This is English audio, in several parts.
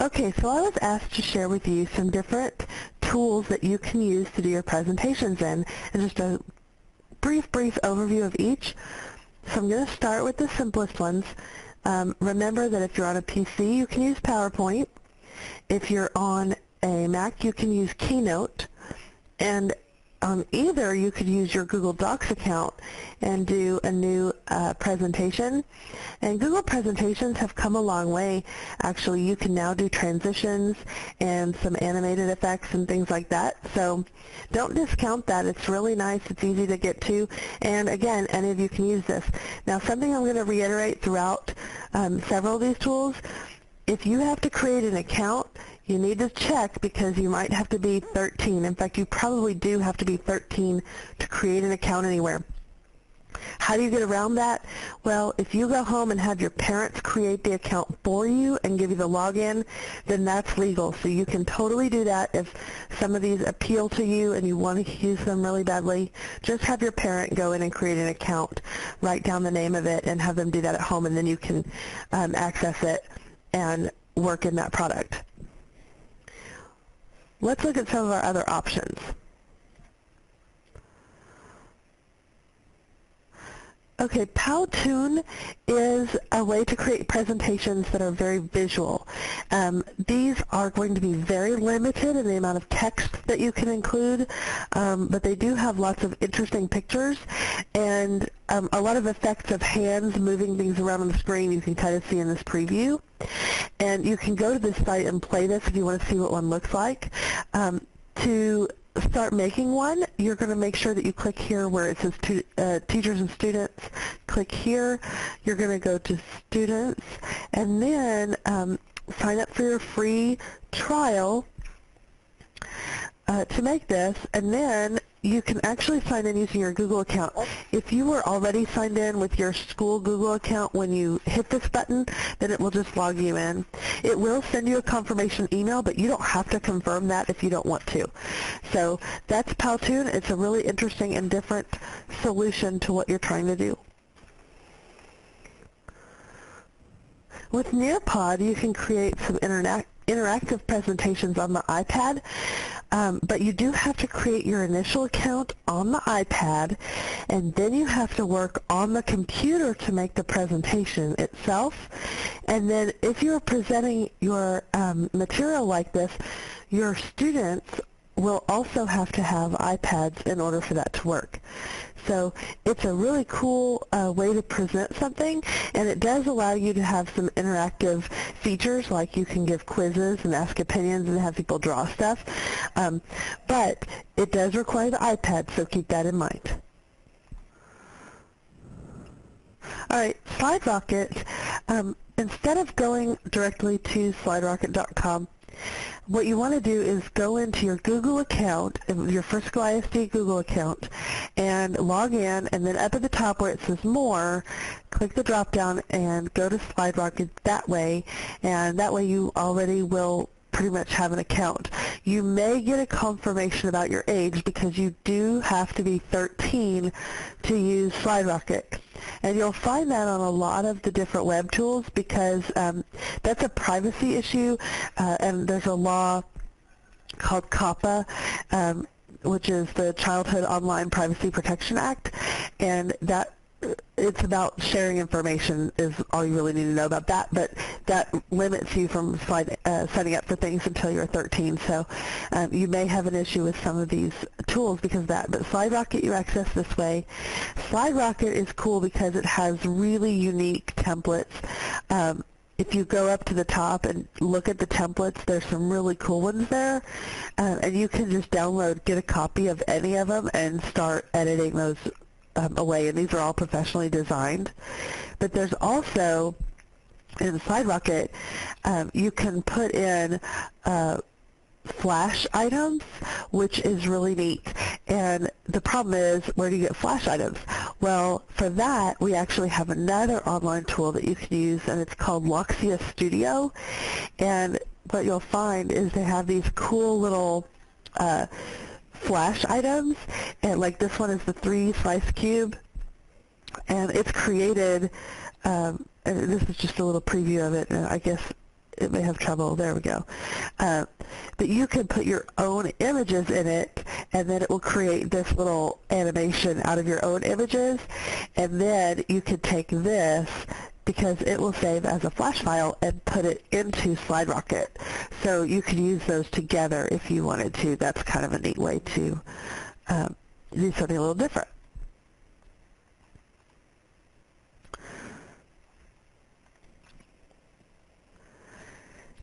Okay, so I was asked to share with you some different tools that you can use to do your presentations in, and just a brief overview of each. So I'm going to start with the simplest ones. Remember that if you're on a PC, you can use PowerPoint. If you're on a Mac, you can use Keynote. And on either, you could use your Google Docs account and do a new presentation. And Google presentations have come a long way. Actually, you can now do transitions and some animated effects and things like that. So don't discount that. It's really nice. It's easy to get to. And again, any of you can use this. Now, something I'm going to reiterate throughout several of these tools, if you have to create an account, you need to check because you might have to be 13. In fact, you probably do have to be 13 to create an account anywhere. How do you get around that? Well, if you go home and have your parents create the account for you and give you the login, then that's legal. So you can totally do that if some of these appeal to you and you want to use them really badly. Just have your parent go in and create an account, write down the name of it, and have them do that at home, and then you can access it and work in that product. Let's look at some of our other options. Okay, Powtoon is a way to create presentations that are very visual. These are going to be very limited in the amount of text that you can include, but they do have lots of interesting pictures and a lot of effects of hands moving things around on the screen you can kind of see in this preview. And you can go to this site and play this if you want to see what one looks like. To start making one, you're going to make sure that you click here where it says teachers and students. Click here. You're going to go to students and then sign up for your free trial to make this, and then you can actually sign in using your Google account. If you were already signed in with your school Google account when you hit this button, then it will just log you in. It will send you a confirmation email, but you don't have to confirm that if you don't want to. So that's Powtoon. It's a really interesting and different solution to what you're trying to do. With Nearpod, you can create some interactive presentations on the iPad, but you do have to create your initial account on the iPad, and then you have to work on the computer to make the presentation itself. And then if you're presenting your material like this, your students will also have to have iPads in order for that to work. So it's a really cool way to present something, and it does allow you to have some interactive features, like you can give quizzes and ask opinions and have people draw stuff. But it does require the iPad, so keep that in mind. All right, SlideRocket. Instead of going directly to sliderocket.com, what you want to do is go into your Google account, your Frisco ISD Google account, and log in, and then up at the top where it says More, click the drop down and go to SlideRocket that way, and that way you already will pretty much have an account. You may get a confirmation about your age because you do have to be 13 to use SlideRocket. And you'll find that on a lot of the different web tools because that's a privacy issue, and there's a law called COPPA, which is the Childhood Online Privacy Protection Act, and that it's about sharing information is all you really need to know about that, but that limits you from signing up for things until you're 13. So you may have an issue with some of these tools because of that. But SlideRocket you access this way. SlideRocket is cool because it has really unique templates. If you go up to the top and look at the templates, there's some really cool ones there, and you can just download, get a copy of any of them, and start editing those away, and these are all professionally designed. But there's also, in SlideRocket, you can put in flash items, which is really neat. And the problem is, where do you get flash items? Well, for that, we actually have another online tool that you can use, and it's called Loxia Studio. And what you'll find is they have these cool little flash items, and like this one is the 3 slice cube, and it's created, and this is just a little preview of it, and I guess it may have trouble. There we go. But you can put your own images in it, and then it will create this little animation out of your own images. And then you can take this, because it will save as a flash file, and put it into SlideRocket. So you could use those together if you wanted to. That's kind of a neat way to do something a little different.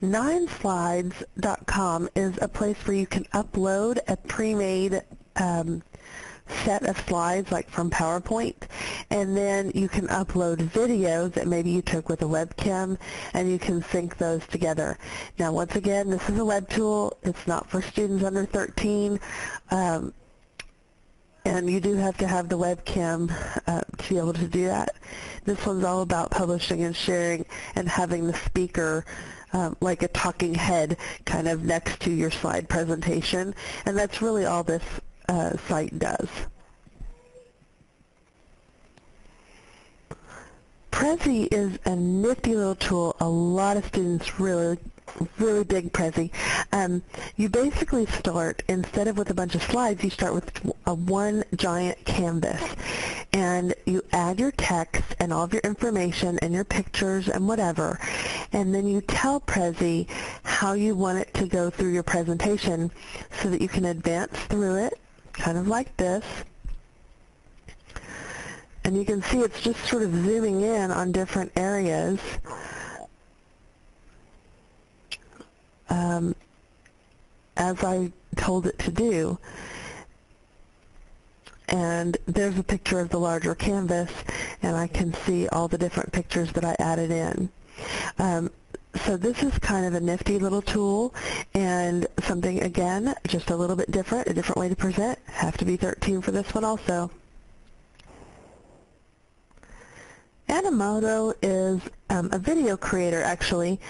Nineslides.com is a place where you can upload a pre-made set of slides, like from PowerPoint, and then you can upload videos that maybe you took with a webcam, and you can sync those together. Now, once again, this is a web tool. It's not for students under 13, and you do have to have the webcam to be able to do that. This one's all about publishing and sharing and having the speaker like a talking head kind of next to your slide presentation, and that's really all this site does. Prezi is a nifty little tool. A lot of students really dig Prezi. You basically start, instead of with a bunch of slides, you start with one giant canvas, and you add your text and all of your information and your pictures and whatever, and then you tell Prezi how you want it to go through your presentation so that you can advance through it, kind of like this. And you can see it's just sort of zooming in on different areas. As I told it to do. And there's a picture of the larger canvas, and I can see all the different pictures that I added in. So this is kind of a nifty little tool, and something, again, just a little bit different, a different way to present. Have to be 13 for this one also. Animoto is a video creator, actually.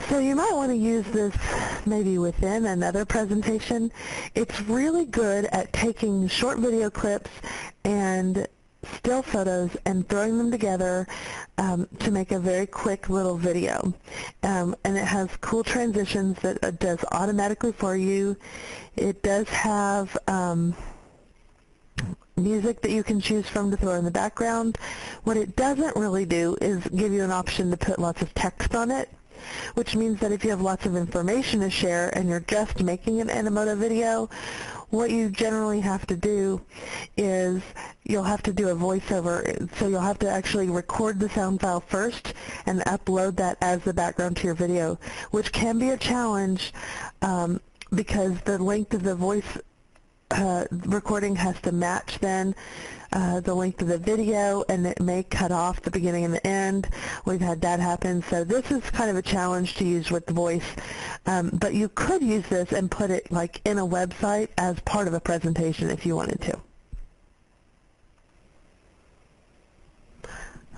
So you might want to use this maybe within another presentation. It's really good at taking short video clips and still photos and throwing them together to make a very quick little video. And it has cool transitions that it does automatically for you. It does have music that you can choose from to throw in the background. What it doesn't really do is give you an option to put lots of text on it, which means that if you have lots of information to share and you're just making an Animoto video, what you generally have to do is you'll have to do a voiceover. So you'll have to actually record the sound file first and upload that as the background to your video, which can be a challenge because the length of the voice recording has to match then the length of the video, and it may cut off the beginning and the end. We've had that happen, so this is kind of a challenge to use with the voice, but you could use this and put it like in a website as part of a presentation if you wanted to.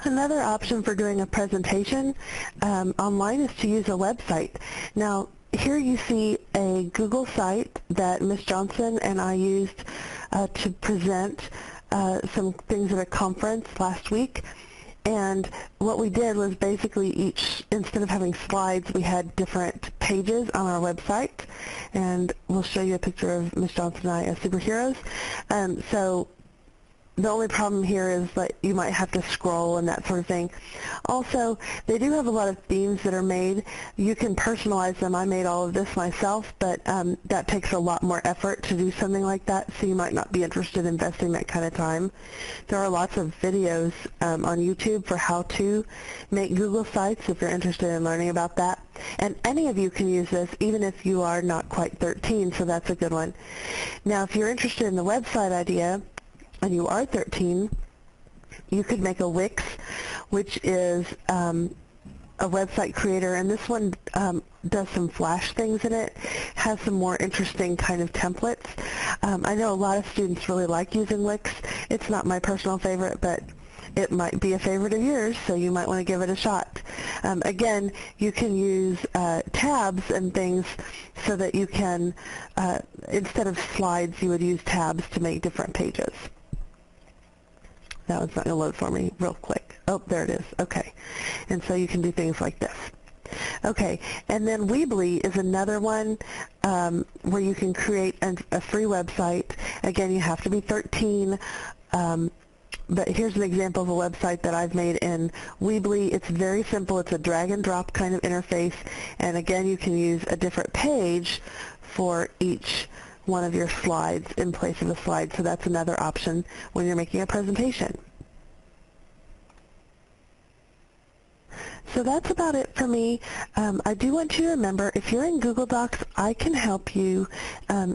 Another option for doing a presentation online is to use a website. Now, here you see a Google site that Ms. Johnson and I used to present some things at a conference last week. And what we did was basically instead of having slides, we had different pages on our website. And we'll show you a picture of Ms. Johnson and I as superheroes. So the only problem here is that you might have to scroll and that sort of thing. Also, they do have a lot of themes that are made. You can personalize them. I made all of this myself, but that takes a lot more effort to do something like that, so you might not be interested in investing that kind of time. There are lots of videos on YouTube for how to make Google sites if you're interested in learning about that. And any of you can use this, even if you are not quite 13, so that's a good one. Now, if you're interested in the website idea, and you are 13, you could make a Wix, which is a website creator, and this one does some Flash things in it, has some more interesting kind of templates. I know a lot of students really like using Wix. It's not my personal favorite, but it might be a favorite of yours, so you might want to give it a shot. Again, you can use tabs and things so that you can, instead of slides, you would use tabs to make different pages. That one's not going to load for me real quick. Oh, there it is. Okay. And so you can do things like this. Okay, and then Weebly is another one where you can create a free website. Again, you have to be 13, but here's an example of a website that I've made in Weebly. It's very simple. It's a drag and drop kind of interface, and again, you can use a different page for each one of your slides in place of a slide, so that's another option when you're making a presentation. So that's about it for me. I do want you to remember, if you're in Google Docs, I can help you.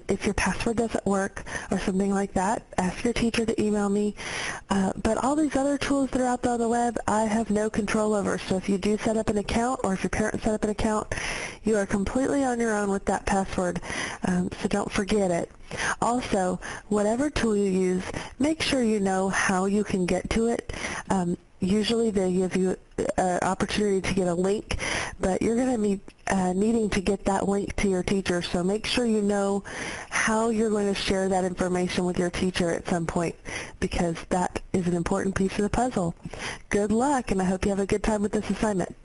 If your password doesn't work or something like that, ask your teacher to email me. But all these other tools that are out there on the web, I have no control over. So if you do set up an account, or if your parents set up an account, you are completely on your own with that password. So don't forget it. Also, whatever tool you use, make sure you know how you can get to it. Usually they give you an opportunity to get a link, but you're going to be needing to get that link to your teacher, so make sure you know how you're going to share that information with your teacher at some point, because that is an important piece of the puzzle. Good luck, and I hope you have a good time with this assignment.